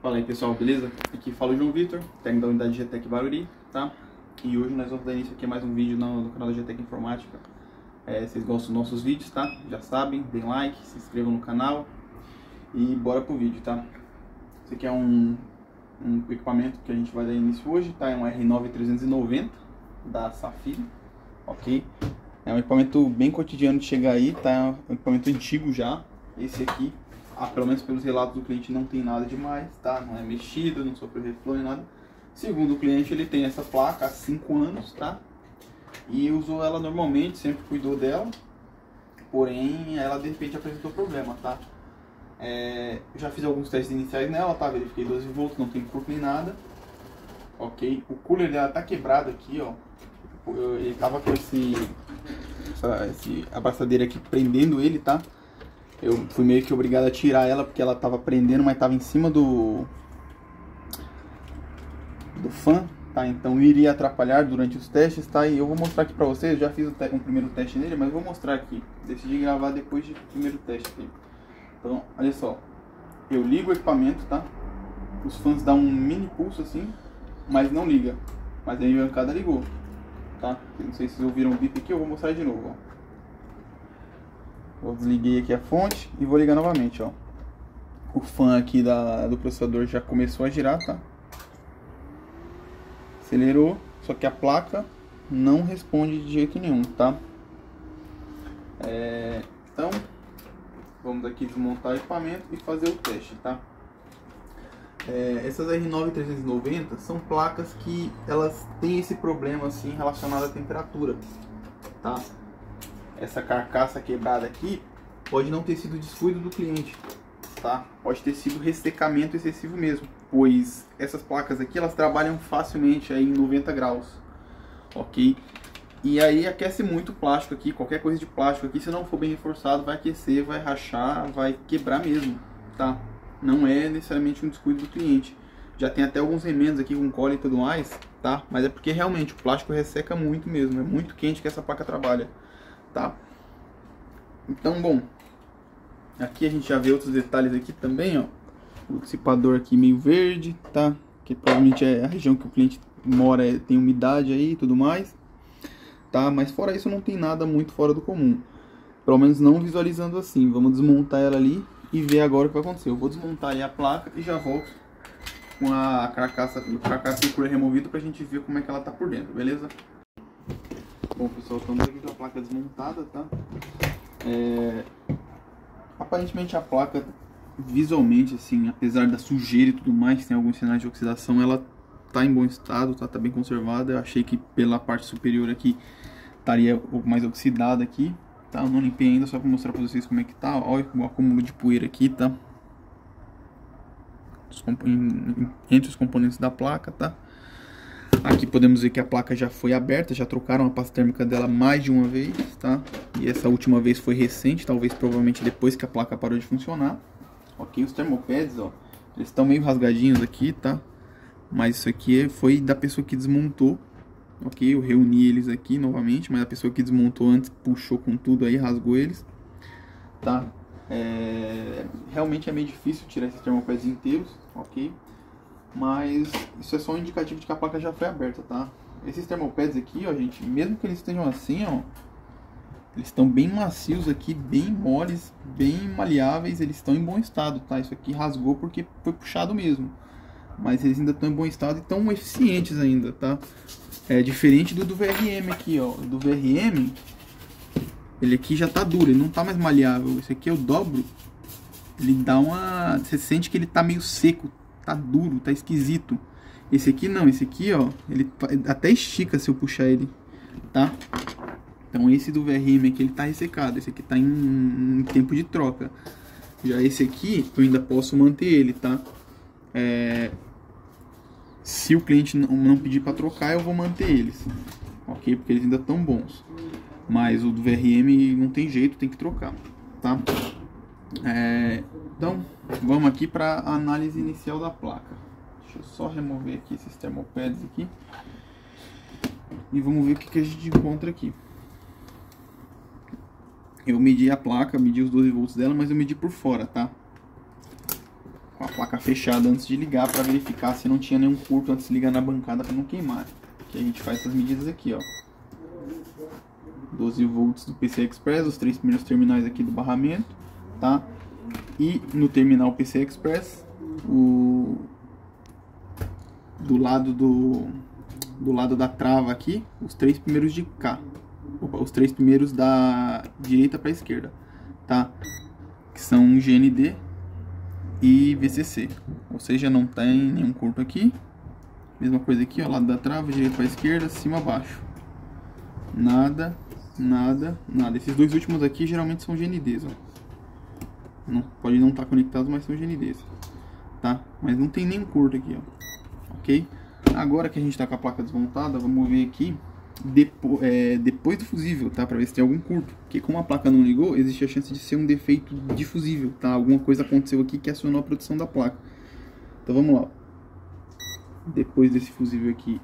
Fala aí pessoal, beleza? Aqui fala o João Vitor, técnico da unidade GTEC Barueri, tá? E hoje nós vamos dar início aqui a mais um vídeo no canal da GTEC Informática. Vocês gostam dos nossos vídeos, tá? Já sabem, deem like, se inscrevam no canal e bora pro vídeo, tá? Esse aqui é um equipamento que a gente vai dar início hoje, tá? É um R9 390 da Safilo, ok? É um equipamento bem cotidiano de chegar aí, tá? É um equipamento antigo já, esse aqui. Pelo menos pelos relatos do cliente não tem nada demais, tá? Não é mexido, não sofreu reflão nem nada. Segundo o cliente, ele tem essa placa há 5 anos, tá? E usou ela normalmente, sempre cuidou dela. Porém, ela de repente apresentou problema, tá? Já fiz alguns testes iniciais nela, tá? Verifiquei 12 volts, não tem curto nem nada. Ok? O cooler dela tá quebrado aqui, ó. Ele tava com essa abraçadeira aqui prendendo ele, tá? Eu fui meio que obrigado a tirar ela porque ela tava prendendo, mas tava em cima do fã, tá? Então iria atrapalhar durante os testes, tá? E eu vou mostrar aqui pra vocês, já fiz um primeiro teste nele, mas vou mostrar aqui. Decidi gravar depois do primeiro teste aqui. Então, olha só. Eu ligo o equipamento, tá? Os fãs dão um mini pulso assim, mas não liga. Mas aí a bancada ligou, tá? Não sei se vocês ouviram o bip aqui, eu vou mostrar de novo, ó. Eu desliguei aqui a fonte e vou ligar novamente, ó. O fã aqui do processador já começou a girar, tá? Acelerou, só que a placa não responde de jeito nenhum, tá? Então, vamos aqui desmontar o equipamento e fazer o teste, tá? Essas R9 390 são placas que elas têm esse problema assim relacionado à temperatura, tá? Essa carcaça quebrada aqui pode não ter sido descuido do cliente, tá? Pode ter sido ressecamento excessivo mesmo, pois essas placas aqui elas trabalham facilmente aí em 90 graus, ok? E aí aquece muito o plástico aqui, qualquer coisa de plástico aqui, se não for bem reforçado, vai aquecer, vai rachar, vai quebrar mesmo, tá? Não é necessariamente um descuido do cliente. Já tem até alguns remendos aqui com cola e tudo mais, tá? Mas é porque realmente o plástico resseca muito mesmo, é muito quente que essa placa trabalha. Tá? Então, bom, aqui a gente já vê outros detalhes aqui também, ó. O dissipador aqui meio verde, tá? Que provavelmente é a região que o cliente mora, tem umidade aí e tudo mais, tá? Mas fora isso não tem nada muito fora do comum, pelo menos não visualizando assim. Vamos desmontar ela ali e ver agora o que vai acontecer. Eu vou desmontar ali a placa e já volto com a carcaça e o cooler removido pra gente ver como é que ela tá por dentro, beleza? Bom pessoal, estamos aqui com a placa desmontada, tá? Aparentemente a placa, visualmente assim, apesar da sujeira e tudo mais, tem alguns sinais de oxidação, ela tá em bom estado, tá bem conservada. Eu achei que pela parte superior aqui estaria um pouco mais oxidada aqui, tá? Eu não limpei ainda, só para mostrar para vocês como é que tá. Olha o acúmulo de poeira aqui, tá? Entre os componentes da placa, tá? Aqui podemos ver que a placa já foi aberta, já trocaram a pasta térmica dela mais de uma vez, tá? E essa última vez foi recente, talvez provavelmente depois que a placa parou de funcionar. Ok, os termopads, ó, eles estão meio rasgadinhos aqui, tá? Mas isso aqui foi da pessoa que desmontou, ok? Eu reuni eles aqui novamente, mas a pessoa que desmontou antes puxou com tudo aí, rasgou eles, tá? Realmente é meio difícil tirar esses termopads inteiros, ok? Mas isso é só um indicativo de que a placa já foi aberta, tá? Esses termopads aqui, ó, gente, mesmo que eles estejam assim, ó, eles estão bem macios aqui, bem moles, bem maleáveis, eles estão em bom estado, tá? Isso aqui rasgou porque foi puxado mesmo, mas eles ainda estão em bom estado e estão eficientes ainda, tá? É diferente do VRM aqui, ó, do VRM, ele aqui já tá duro, ele não tá mais maleável. Esse aqui eu dobro, ele dá uma... você sente que ele tá meio seco, tá duro, tá esquisito. Esse aqui não, esse aqui, ó, ele até estica se eu puxar ele, tá? Então esse do VRM aqui, ele tá ressecado, esse aqui tá em tempo de troca. Já esse aqui, eu ainda posso manter ele, tá? Se o cliente não pedir para trocar, eu vou manter eles, ok? Porque eles ainda estão bons. Mas o do VRM não tem jeito, tem que trocar, tá? Então, vamos aqui para a análise inicial da placa. Deixa eu só remover aqui esses termopads aqui. E vamos ver o que a gente encontra aqui. Eu medi a placa, medi os 12 volts dela, mas eu medi por fora, tá? com a placa fechada antes de ligar para verificar se não tinha nenhum curto antes de ligar na bancada para não queimar. Aqui a gente faz essas medidas aqui, ó. 12 volts do PCI Express, os 3 primeiros terminais aqui do barramento, tá? E no terminal PCI Express, do lado da trava aqui, os 3 primeiros de cá. Opa, os 3 primeiros da direita para a esquerda, tá? Que são GND e VCC, ou seja, não tem nenhum curto aqui. Mesma coisa aqui, ó, lado da trava, direita para a esquerda, cima baixo. Nada, nada, nada. Esses dois últimos aqui geralmente são GNDs, ó. Não, pode não estar conectados, mas são GNDs, tá? Mas não tem nenhum curto aqui, ó. Ok? Agora que a gente está com a placa desmontada, vamos ver aqui depois do fusível, tá? Para ver se tem algum curto. Porque como a placa não ligou, existe a chance de ser um defeito de fusível, tá? Alguma coisa aconteceu aqui que acionou a produção da placa. Então vamos lá. Depois desse fusível aqui,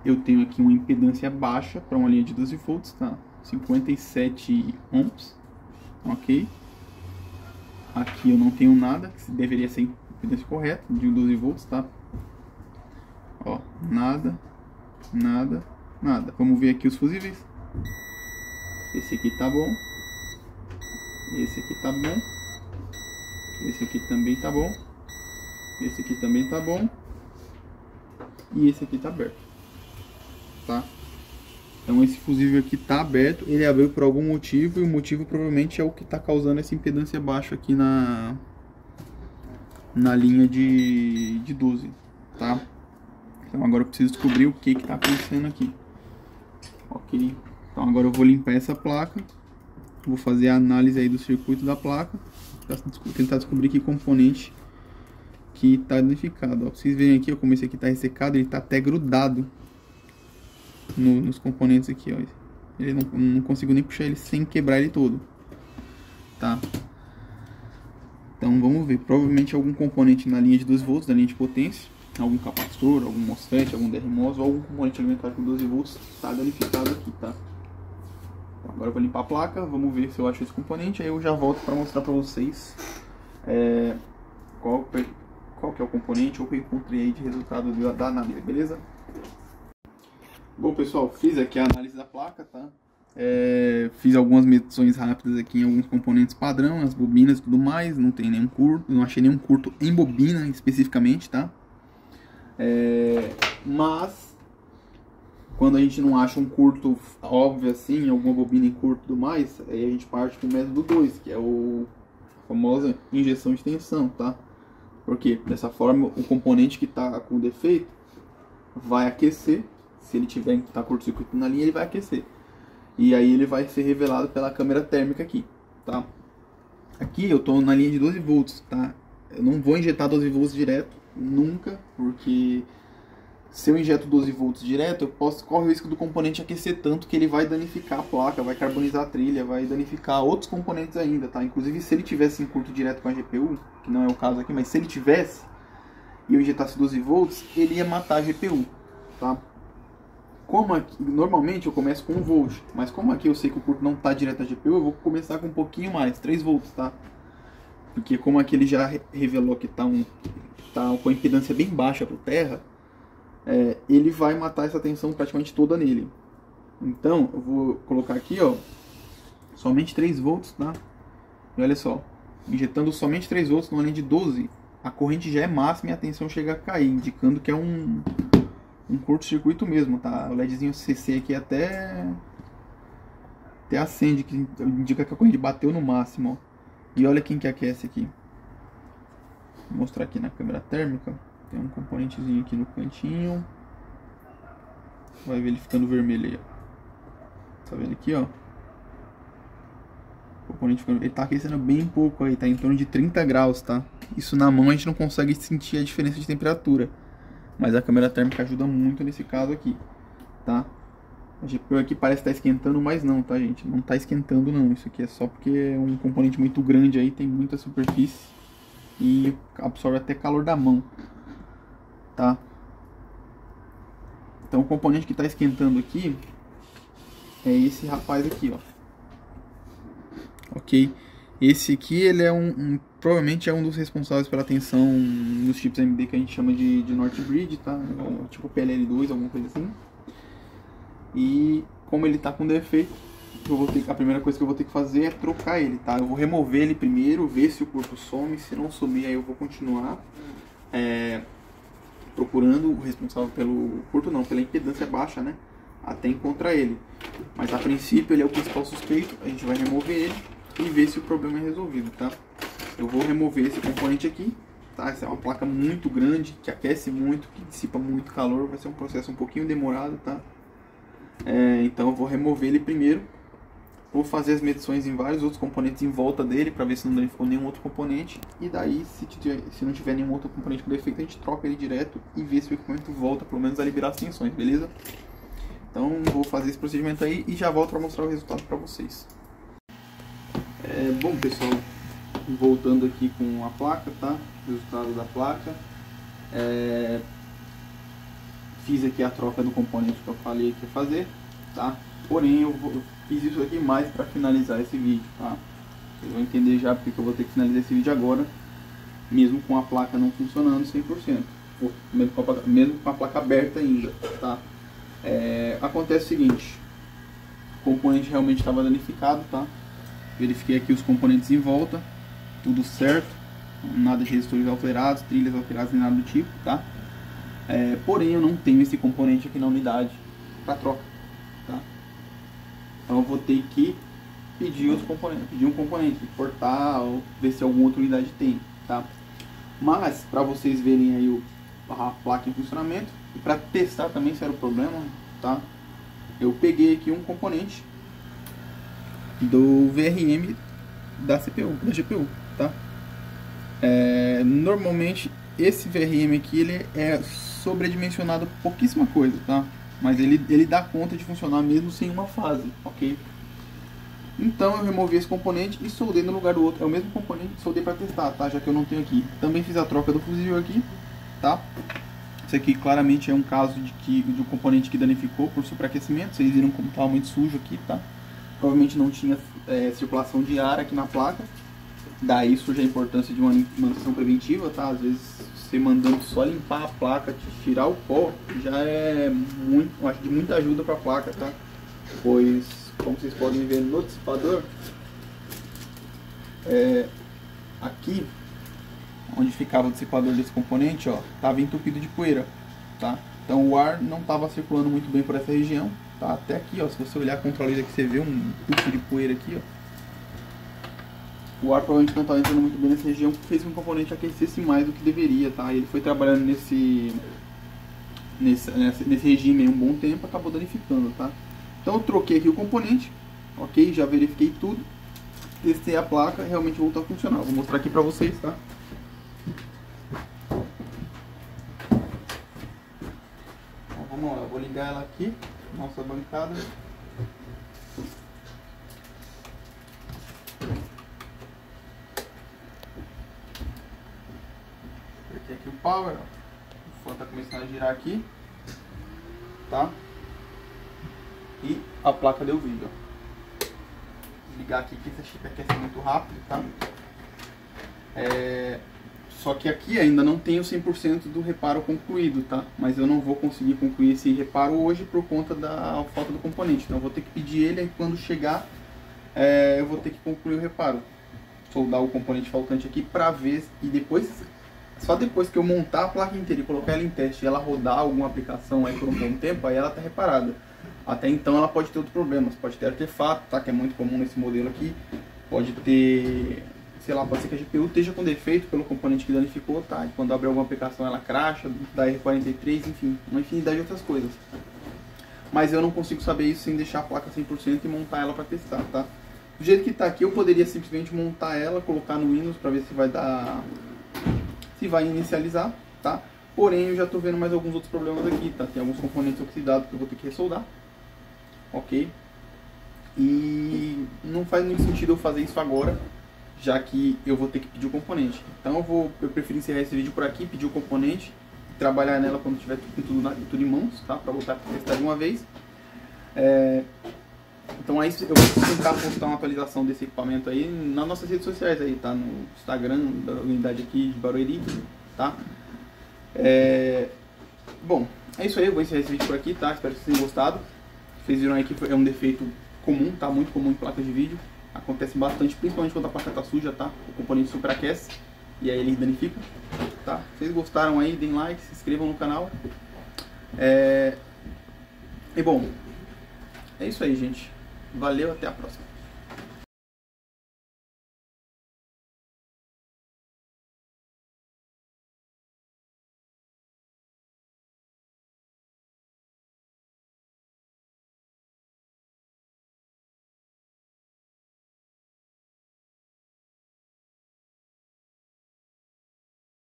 eu tenho aqui uma impedância baixa para uma linha de 12 volts, tá? 57 ohms, ok? Aqui eu não tenho nada, que deveria ser a impedância correta de 12 volts, tá? Ó, nada, nada, nada. Vamos ver aqui os fusíveis. Esse aqui tá bom. Esse aqui tá bom. Esse aqui também tá bom. Esse aqui também tá bom. E esse aqui tá aberto, tá? Então esse fusível aqui tá aberto, ele abriu por algum motivo, e o motivo provavelmente é o que tá causando essa impedância baixa aqui na linha de 12, tá? Então agora eu preciso descobrir o que tá acontecendo aqui. Ok, então agora eu vou limpar essa placa, vou fazer a análise aí do circuito da placa, para tentar descobrir que componente que tá danificado, ó. Pra vocês verem aqui, ó, como esse aqui tá ressecado, ele tá até grudado nos componentes aqui, ó. Ele não consigo nem puxar ele sem quebrar ele todo, tá? Então vamos ver, provavelmente algum componente na linha de 12 volts, da linha de potência, algum capacitor, algum MOSFET, algum DRMOS, ou algum componente alimentar com 12 volts tá danificado aqui, tá? Então, agora eu vou limpar a placa, vamos ver se eu acho esse componente, aí eu já volto para mostrar para vocês qual que é o componente ou que eu encontrei aí de resultado da análise, beleza? Bom pessoal, fiz aqui a análise da placa, tá? Fiz algumas medições rápidas aqui em alguns componentes padrão, as bobinas e tudo mais, não tem nenhum curto, não achei nenhum curto em bobina especificamente, tá? Mas quando a gente não acha um curto óbvio assim, alguma bobina em curto e tudo mais, aí a gente parte pro método 2, que é a famosa injeção de tensão, tá? Porque dessa forma o componente que está com defeito vai aquecer. Se ele tiver que estar curto-circuito na linha, ele vai aquecer. E aí ele vai ser revelado pela câmera térmica aqui, tá? Aqui eu estou na linha de 12 volts, tá? Eu não vou injetar 12 volts direto, nunca, porque se eu injeto 12 volts direto, corre o risco do componente aquecer tanto que ele vai danificar a placa, vai carbonizar a trilha, vai danificar outros componentes ainda, tá? Inclusive se ele tivesse em curto direto com a GPU, que não é o caso aqui, mas se ele tivesse e eu injetasse 12 volts, ele ia matar a GPU, tá? Como aqui, normalmente eu começo com 1 volt, mas como aqui eu sei que o curto não está direto na GPU, eu vou começar com um pouquinho mais, 3 volts, tá? Porque como aqui ele já revelou que tá com a impedância bem baixa para terra, ele vai matar essa tensão praticamente toda nele. Então eu vou colocar aqui, ó, somente 3 volts, tá? E olha só, injetando somente 3 volts numa linha de 12, a corrente já é máxima e a tensão chega a cair, indicando que é um curto-circuito mesmo, tá? O LEDzinho CC aqui até acende, que indica que a corrente bateu no máximo, ó. E olha quem que aquece aqui. Vou mostrar aqui na câmera térmica. Tem um componentezinho aqui no cantinho. Vai ver ele ficando vermelho aí, ó. Tá vendo aqui, ó? O componente ficando... Ele tá aquecendo bem pouco aí, tá em torno de 30 graus, tá? Isso na mão a gente não consegue sentir a diferença de temperatura. Mas a câmera térmica ajuda muito nesse caso aqui, tá? A GPU aqui parece estar esquentando, mas não, tá, gente? Não tá esquentando, não. Isso aqui é só porque é um componente muito grande aí, tem muita superfície e absorve até calor da mão, tá? Então o componente que está esquentando aqui é esse rapaz aqui, ó. Ok? Esse aqui, ele é provavelmente é um dos responsáveis pela tensão nos chips AMD que a gente chama de North Bridge, tá? Tipo PLL2, alguma coisa assim. E como ele tá com defeito, a primeira coisa que eu vou ter que fazer é trocar ele, tá? Eu vou remover ele primeiro, ver se o curto some. Se não sumir, aí eu vou continuar procurando o responsável pelo curto, não, pela impedância baixa, né? Até encontrar ele. Mas a princípio ele é o principal suspeito. A gente vai remover ele e ver se o problema é resolvido, tá? Eu vou remover esse componente aqui, tá? Essa é uma placa muito grande, que aquece muito, que dissipa muito calor. Vai ser um processo um pouquinho demorado, tá? Então eu vou remover ele primeiro. Vou fazer as medições em vários outros componentes em volta dele para ver se não danificou nenhum outro componente. E daí, se não tiver nenhum outro componente com defeito, a gente troca ele direto e vê se o equipamento volta, pelo menos, a liberar as tensões, beleza? Então vou fazer esse procedimento aí e já volto para mostrar o resultado para vocês. Bom, pessoal, voltando aqui com a placa, tá? Resultado da placa. Fiz aqui a troca do componente que eu falei que ia fazer, tá? Porém, eu fiz isso aqui mais para finalizar esse vídeo, tá? Vocês vão entender já porque eu vou ter que finalizar esse vídeo agora, mesmo com a placa não funcionando 100%, ou mesmo com a placa aberta ainda, tá? Acontece o seguinte, o componente realmente estava danificado, tá? Verifiquei aqui os componentes em volta, tudo certo, nada de resistores alterados, trilhas alteradas, nem nada do tipo, tá? Porém, eu não tenho esse componente aqui na unidade para troca, tá? Então eu vou ter que pedir outros componentes, pedir um componente, importar ou ver se alguma outra unidade tem, tá? Mas para vocês verem aí a placa em funcionamento e para testar também se era o problema, tá? Eu peguei aqui um componente do VRM da GPU, tá? Normalmente esse VRM aqui ele é sobredimensionado pouquíssima coisa, tá? Mas ele dá conta de funcionar mesmo sem uma fase, ok? Então eu removi esse componente e soldei no lugar do outro. É o mesmo componente que soldei para testar, tá? Já que eu não tenho aqui. Também fiz a troca do fusível aqui, tá? Isso aqui claramente é um caso de um componente que danificou por superaquecimento. Vocês viram como estava muito sujo aqui, tá? Provavelmente não tinha circulação de ar aqui na placa. Daí surge a importância de uma manutenção preventiva, tá? Às vezes você mandando só limpar a placa, tirar o pó, já é muito, acho de muita ajuda para a placa, tá? Pois, como vocês podem ver no dissipador, aqui onde ficava o dissipador desse componente, ó, estava entupido de poeira, tá? Então o ar não estava circulando muito bem por essa região, tá? Até aqui, ó, se você olhar a controlida aqui, você vê um tufo de poeira aqui, ó. O ar provavelmente não estava entrando muito bem nessa região, porque fez com que o componente aquecesse mais do que deveria, tá? E ele foi trabalhando nesse regime aí um bom tempo, acabou danificando, tá? Então eu troquei aqui o componente, ok? Já verifiquei tudo, testei a placa, realmente voltou a funcionar. Vou mostrar aqui pra vocês, tá? Então, vamos lá, eu vou ligar ela aqui, nossa bancada. Apertei aqui o power, ó. O fã tá começando a girar aqui, tá? E a placa deu vida. Vou ligar aqui que essa chip aquece muito rápido, tá? Só que aqui ainda não tenho 100% do reparo concluído, tá? Mas eu não vou conseguir concluir esse reparo hoje por conta da falta do componente. Então eu vou ter que pedir ele e quando chegar eu vou ter que concluir o reparo. Soldar o componente faltante aqui pra ver e depois, só depois que eu montar a placa inteira e colocar ela em teste e ela rodar alguma aplicação aí por um bom tempo, aí ela tá reparada. Até então ela pode ter outros problemas, pode ter artefato, tá? Que é muito comum nesse modelo aqui. Pode ter, sei lá, pode ser que a GPU esteja com defeito pelo componente que danificou, tá? E quando abrir alguma aplicação ela cracha, da R43, enfim, uma infinidade de outras coisas. Mas eu não consigo saber isso sem deixar a placa 100% e montar ela para testar, tá? Do jeito que tá aqui, eu poderia simplesmente montar ela, colocar no Windows para ver se vai dar, se vai inicializar, tá? Porém, eu já tô vendo mais alguns outros problemas aqui, tá? Tem alguns componentes oxidados que eu vou ter que ressoldar, ok? E não faz muito sentido eu fazer isso agora, já que eu vou ter que pedir o componente. Então eu prefiro encerrar esse vídeo por aqui, pedir o componente, trabalhar nela quando tiver tudo em mãos, tá? Para voltar a testar de uma vez. Então aí eu vou tentar postar uma atualização desse equipamento aí nas nossas redes sociais aí, tá? No Instagram da unidade aqui de Barueri, tá? Bom, é isso aí, eu vou encerrar esse vídeo por aqui, tá? Espero que vocês tenham gostado. Vocês viram aí que é um defeito comum, tá? Muito comum em placas de vídeo. Acontece bastante, principalmente quando a placa tá suja, tá? O componente superaquece e aí ele danifica, tá? Se vocês gostaram aí, deem like, se inscrevam no canal. E bom, é isso aí, gente. Valeu, até a próxima.